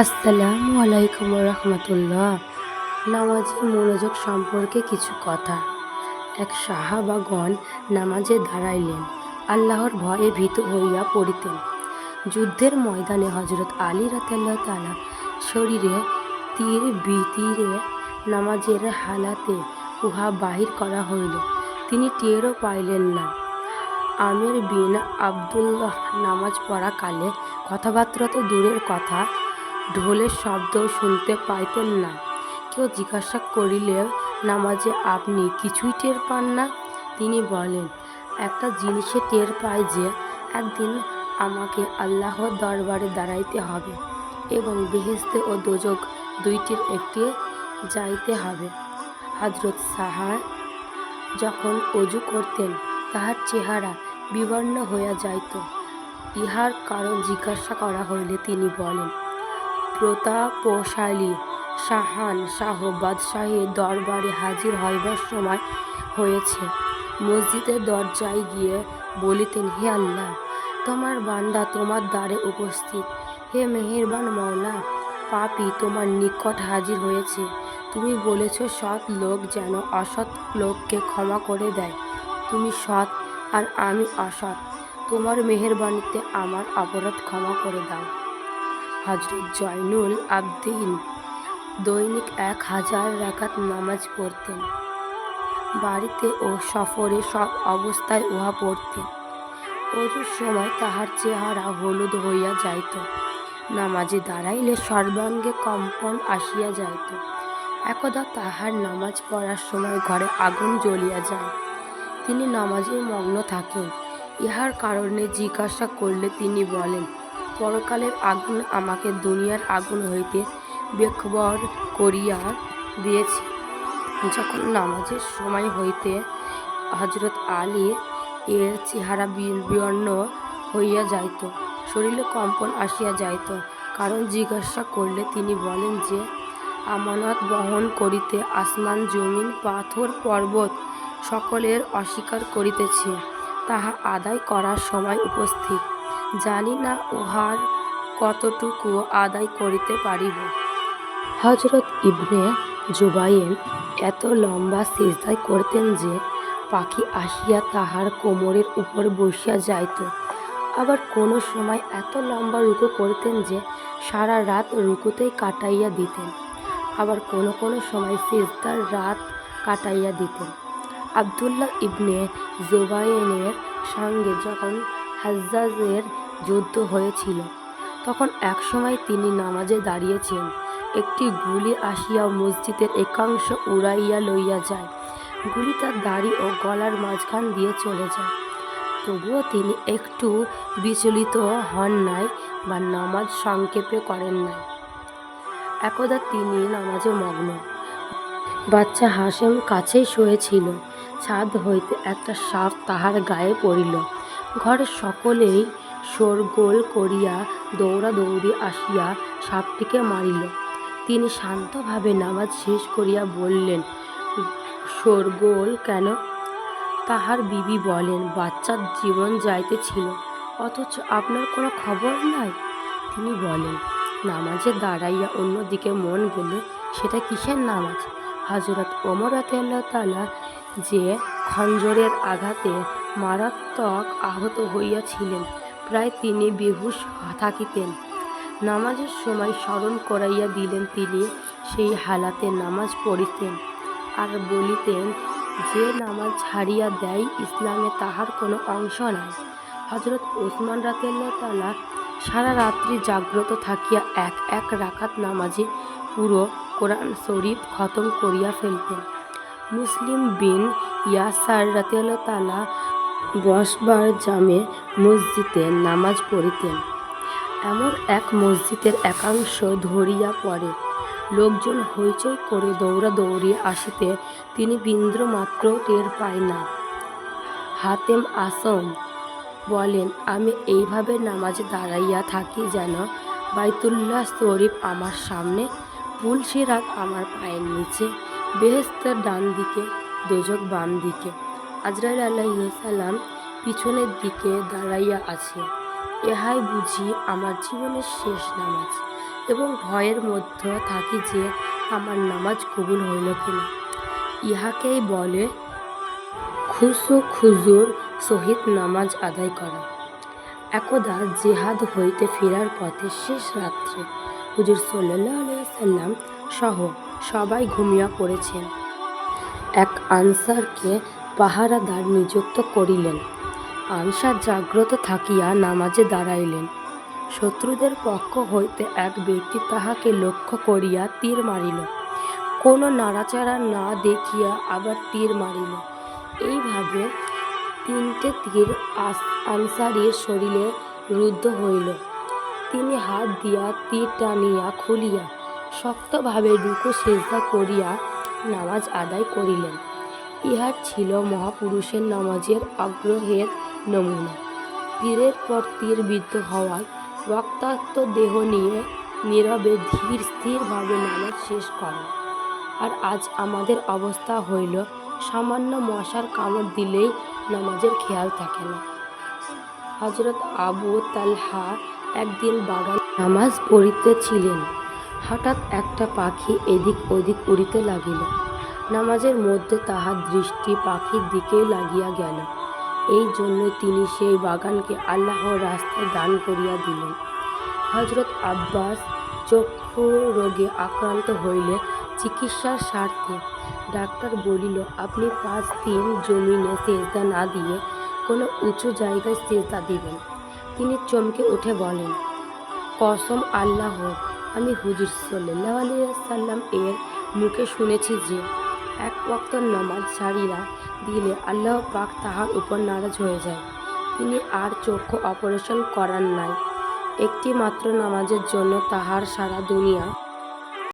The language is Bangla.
আসসালামু আলাইকুম রহমতুল্লাহ। নামাজের মনোযোগ সম্পর্কে কিছু কথা। এক সাহাবাগণ নামাজে দাঁড়াইলেন, আল্লাহর ভয়ে ভীত হইয়া পড়িতেন। যুদ্ধের ময়দানে হযরত আলী রাদিয়াল্লাহু তাআলা শরীরে তীর ভিতিরে নামাজের হালাতে উহা বাহির করা হইল, তিনি টেরও পাইলেন না। আমের বিন আবদুল্লাহ নামাজ পড়া কালে কথাবার্তা তো দূরের কথা, ঢোলের শব্দও শুনতে পাইতেন না। কেউ জিজ্ঞাসা করিলে, নামাজে আপনি কিছুই টের পান না? তিনি বলেন, একটা জিনিসে টের পাই যে একদিন আমাকে আল্লাহর দরবারে দাঁড়াইতে হবে এবং বেহেশতে ও দোজখ দুইটির একটি যাইতে হবে। হযরত সাহার যখন অজু করতেন তাহার চেহারা বিবর্ণ হইয়া যাইত। ইহার কারণ জিজ্ঞাসা করা হইলে তিনি বলেন, প্রতাপশালী শাহ বাদশাহের দরবারে হাজির হইবার সময় হয়েছে। মসজিদের দরজায় গিয়ে বলিতেন, হে আল্লাহ, তোমার বান্দা তোমার দ্বারে উপস্থিত। হে মেহেরবান মওলা, পাপী তোমার নিকট হাজির হয়েছে। তুমি বলেছ সৎ লোক যেন অসৎ লোককে ক্ষমা করে দেয়। তুমি সৎ আর আমি অসৎ, তোমার মেহেরবানিতে আমার অপরাধ ক্ষমা করে দাও। হযরত জয়নুল আবদিন দৈনিক 1000 রাকাত নামাজ পড়তেন। বাড়িতে ও সফরে সব অবস্থায় উহা পড়তেন। অজুর সময় তাহার চেহারা হলুদ হইয়া যাইত। নামাজে দাঁড়াইলে সর্বাঙ্গে কম্পন আসিয়া যাইত। একদা তাহার নামাজ পড়ার সময় ঘরে আগুন জ্বলিয়া যায়। তিনি নামাজে মগ্ন থাকেন। ইহার কারণে জিজ্ঞাসা করলে তিনি বলেন, পরকালের আগুন আমাকে দুনিয়ার আগুন হইতে বেখবর করিয়া দিয়েছে। যখন নামাজের সময় হইতে হযরত আলী এর চেহারা বিবর্ণ হইয়া যাইত, শরীরে কম্পন আসিয়া যাইত। কারণ জিজ্ঞাসা করলে তিনি বলেন যে, আমানত বহন করিতে আসমান জমিন পাথর পর্বত সকলের অস্বীকার করিতেছে, তাহা আদায় করার সময় উপস্থিত। জানি না উহার কতটুকু আদায় করিতে পারিব। হযরত ইবনে জুবায়ের এত লম্বা সিজদায় করতেন যে পাখি আসিয়া তাহার কোমরের উপর বসিয়া যাইত। আবার কোনো সময় এত লম্বা রুকু করতেন যে সারা রাত রুকুতেই কাটাইয়া দিতেন। আবার কোনো কোনো সময় সিজদার রাত কাটাইয়া দিতেন। আবদুল্লাহ ইবনে জুবায়েরের সঙ্গে যখন হাজ্জাজের যুদ্ধ হয়েছিল, তখন এক সময় তিনি নামাজে দাঁড়িয়েছেন। একটি গুলি আসিয়া মসজিদের একাংশ উড়াইয়া লইয়া যায়। গুলি তার দাড়ি ও গলার মাঝখান দিয়ে চলে যায়। তবুও তিনি একটু বিচলিত হন নাই বা নামাজ সংক্ষেপে করেন নাই। একদা তিনি নামাজে মগ্ন। বাচ্চা হাশেম কাছেই শুয়েছিল। ছাদ হইতে একটা সাপ তাহার গায়ে পড়িল। ঘরের সকলেই শোরগোল করিয়া দৌড়াদৌড়ি আসিয়া সাপটিকে মারিল। তিনি শান্তভাবে নামাজ শেষ করিয়া বললেন, শোরগোল কেন? তাহার বিবি বলেন, বাচ্চার জীবন যাইতেছিল, অথচ আপনার কোনো খবর নাই। তিনি বলেন, নামাজে দাঁড়াইয়া অন্যদিকে মন গেলে সেটা কিসের নামাজ? হযরত ওমর রাদিয়াল্লাহু তাআলা যে খঞ্জরের আঘাতে মারাত্মক আহত হইয়াছিলেন, প্রায় তিনি বেহুশ থাকিতেন। নামাজের সময় স্মরণ করাইয়া দিলেন তিনি সেই হালাতে নামাজ পড়িতেন আর বলিতেন, যে নামাজ ছাড়িয়া দেয় ইসলামে তাহার কোনো অংশ নাই। হযরত ওসমান রাদিয়াল্লাহু তাআলা সারা রাত্রি জাগ্রত থাকিয়া এক রাকাত নামাজে পুরো কোরআন শরীফ খতম করিয়া ফেলতেন। মুসলিম বিন ইয়াসার রাদিয়াল্লাহু তাআলা বসবার জামে মসজিদে নামাজ পড়িতেন। এমন এক মসজিদের একাংশ ধরিয়া পড়ে। লোকজন হইচই করে দৌড়াদৌড়ি আসিতে তিনি বিন্দুমাত্র টের পায় না। হাতেম আসম বলেন, আমি এইভাবে নামাজে দাঁড়াইয়া থাকি যেন বাইতুল্লাহ শরীফ আমার সামনে, পুলসিরাত আমার পায়ের নিচে, বেহেশতের ডান দিকে, দোজখ বাম দিকে, আজরাইল আলাইহিস সালাম পিছনের দিকে দাঁড়াইয়া আছে। ইহাই বুঝি আমার জীবনের শেষ নামাজ। এবং ভয়ের মধ্যে থাকি যে আমার নামাজ কবুল হইল কিনা। ইহাকেই বলে খুজুর সহিত নামাজ আদায় করা। একদা জেহাদ হইতে ফেরার পথে শেষ রাত্রে হুজুর সাল্লাল্লাহু আলাইহি সাল্লাম সহ সবাই ঘুমিয়া পড়েছেন। এক আনসারকে পাহারাদার নিযুক্ত করিলেন। আনসার জাগ্রত থাকিয়া নামাজে দাঁড়াইলেন। শত্রুদের পক্ষ হইতে এক ব্যক্তি তাহাকে লক্ষ্য করিয়া তীর মারিল। কোনো নাড়াচাড়া না দেখিয়া আবার তীর মারিল। এইভাবে 3টে তীর আনসারীর শরীরে রুদ্ধ হইল। তিনি হাত দিয়া তীর টানিয়া খুলিয়া শক্তভাবে রুকু সেজদা করিয়া নামাজ আদায় করিলেন। ইহা ছিল মহাপুরুষের নামাজের আগ্রহের নমুনা। তীরের পর তীর বিদ্ধ হওয়ার রক্তাক্ত দেহ নিয়ে নীরবে ধীর স্থিরভাবে নামাজ শেষ করেন। আর আজ আমাদের অবস্থা হইল, সামান্য মশার কামড় দিলেই নামাজের খেয়াল থাকে না। হযরত আবু তালহা একদিন বাগানে নামাজ পড়িতেছিলেন। হঠাৎ একটা পাখি এদিক ওদিক উড়িতে লাগিল। নামাজের মধ্যে তাহার দৃষ্টি পাখির দিকেই লাগিয়া গেল। এই জন্য তিনি সেই বাগানকে আল্লাহর রাস্তায় দান করিয়া দিলেন। হযরত আব্বাস চক্ষু রোগে আক্রান্ত হইলে চিকিৎসার স্বার্থে ডাক্তার বলিল, আপনি 5 দিন জমিনে সেজদা না দিয়ে কোনো উঁচু জায়গায় সেজদা দিবেন। তিনি চমকে উঠে বলেন, কসম আল্লাহর, আমি হুজুর সাল্লাল্লাহু আলাইহি সাল্লাম এর মুখে শুনেছি যে এক ওয়াক্ত নামাজ ছাড়িয়া দিলে আল্লাহ পাক তাহার উপর নারাজ হয়ে যায়। তিনি আর চক্ষু অপারেশন করান নাই। একটি মাত্র নামাজের জন্য তাহার সারা দুনিয়া